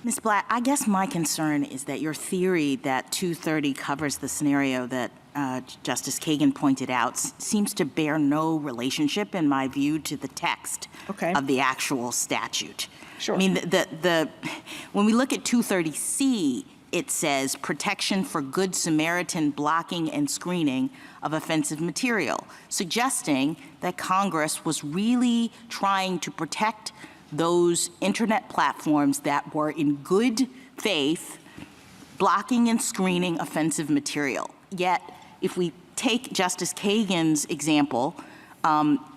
Ms. Blatt, I guess my concern is that your theory that 230 covers the scenario that Justice Kagan pointed out seems to bear no relationship, in my view, to the text of the actual statute. Sure. I mean, when we look at 230C, it says protection for Good Samaritan blocking and screening of offensive material, suggesting that Congress was really trying to protect those internet platforms that were in good faith blocking and screening offensive material. Yet, if we take Justice Kagan's example,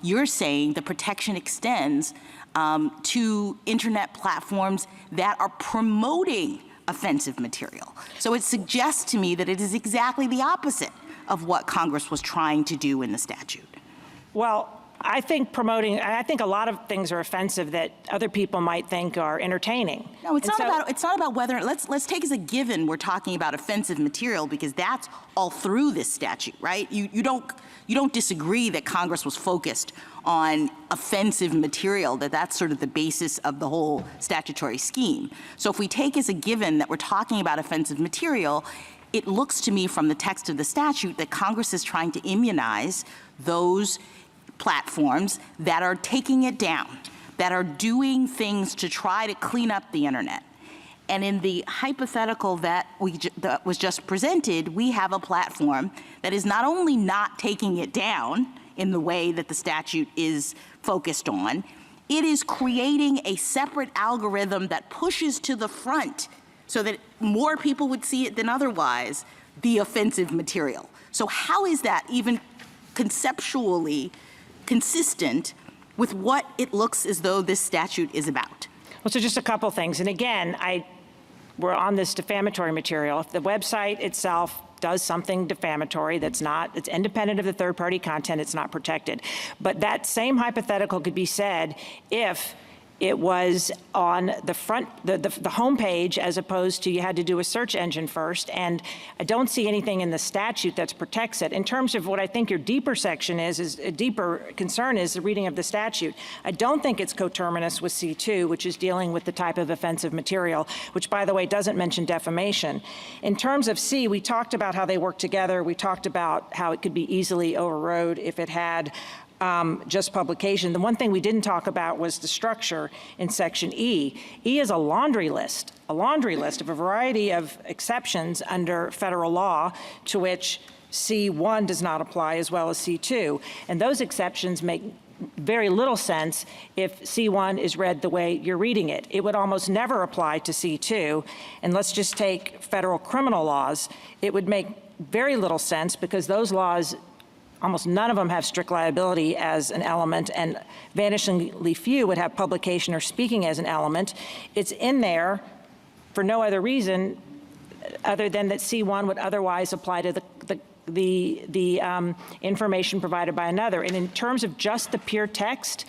you're saying the protection extends to internet platforms that are promoting offensive material. So it suggests to me that it is exactly the opposite of what Congress was trying to do in the statute. Well, I think a lot of things are offensive that other people might think are entertaining. No, it's not about whether, let's take as a given we're talking about offensive material, because that's all through this statute, right? You don't disagree that Congress was focused on offensive material, that's sort of the basis of the whole statutory scheme. So if we take as a given that we're talking about offensive material, it looks to me from the text of the statute that Congress is trying to immunize those platforms that are taking it down, that are doing things to try to clean up the internet. And in the hypothetical that was just presented, we have a platform that is not only not taking it down in the way that the statute is focused on, it is creating a separate algorithm that pushes to the front so that more people would see it than otherwise, the offensive material. So how is that even conceptually consistent with what it looks as though this statute is about? Well, so just a couple things. And again, we're on this defamatory material. If the website itself does something defamatory it's independent of the third-party content, it's not protected. But that same hypothetical could be said if it was on the front, the home page, as opposed to you had to do a search engine first. And I don't see anything in the statute that protects it. In terms of what I think your deeper section is a deeper concern is the reading of the statute. I don't think it's coterminous with C2, which is dealing with the type of offensive material, which, by the way, doesn't mention defamation. In terms of C, we talked about how they work together. We talked about how it could be easily overrode if it had just publication. The one thing we didn't talk about was the structure in Section E. E is a laundry list of a variety of exceptions under federal law to which C1 does not apply, as well as C2. And those exceptions make very little sense if C1 is read the way you're reading it. It would almost never apply to C2. And let's just take federal criminal laws. It would make very little sense because those laws, almost none of them have strict liability as an element, and vanishingly few would have publication or speaking as an element. It's in there for no other reason other than that C1 would otherwise apply to the information provided by another. And in terms of just the pure text,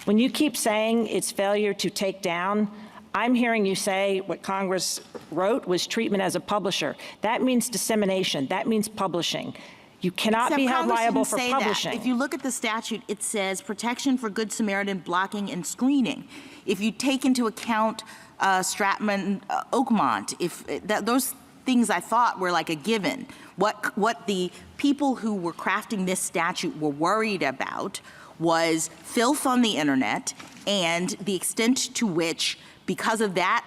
when you keep saying it's failure to take down, I'm hearing you say what Congress wrote was treatment as a publisher. That means dissemination. That means publishing. You cannot be held liable for publishing. If you look at the statute, it says protection for Good Samaritan blocking and screening. If you take into account Stratman, Oakmont, those things I thought were like a given. What the people who were crafting this statute were worried about was filth on the internet and the extent to which, because of that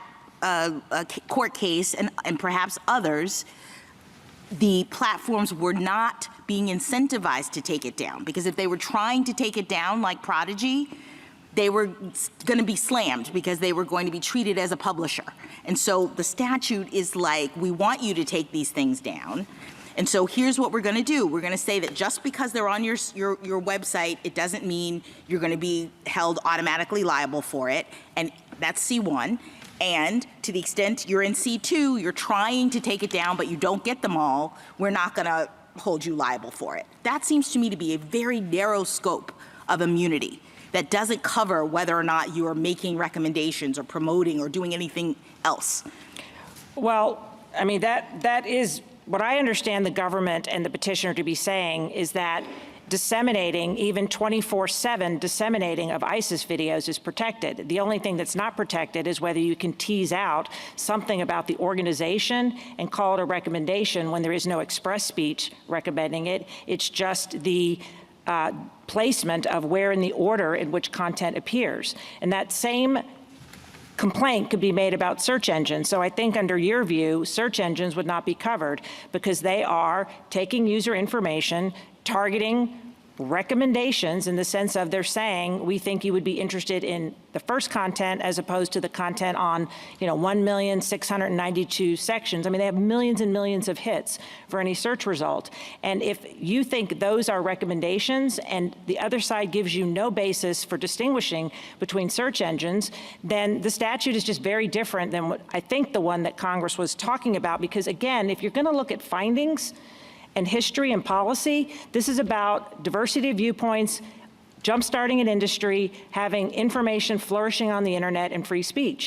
court case and perhaps others, the platforms were not being incentivized to take it down. Because if they were trying to take it down like Prodigy, they were going to be slammed because they were going to be treated as a publisher. And so the statute is like, we want you to take these things down. And so here's what we're going to do. We're going to say that just because they're on your website, it doesn't mean you're going to be held automatically liable for it. And that's C1. And to the extent you're in C2, you're trying to take it down, but you don't get them all, we're not going to hold you liable for it. That seems to me to be a very narrow scope of immunity that doesn't cover whether or not you are making recommendations or promoting or doing anything else. Well, I mean, that is what I understand the government and the petitioner to be saying is that disseminating, even 24/7 disseminating of ISIS videos is protected. The only thing that's not protected is whether you can tease out something about the organization and call it a recommendation when there is no express speech recommending it. It's just the placement of where in the order in which content appears. And that same complaint could be made about search engines. So I think under your view, search engines would not be covered because they are taking user information, targeting recommendations in the sense of they're saying, we think you would be interested in the first content as opposed to the content on, 1,692 sections. I mean, they have millions and millions of hits for any search result. And if you think those are recommendations and the other side gives you no basis for distinguishing between search engines, then the statute is just very different than what I think the one that Congress was talking about. Because again, if you're going to look at findings and history and policy, this is about diversity of viewpoints, jumpstarting an industry, having information flourishing on the internet, and free speech.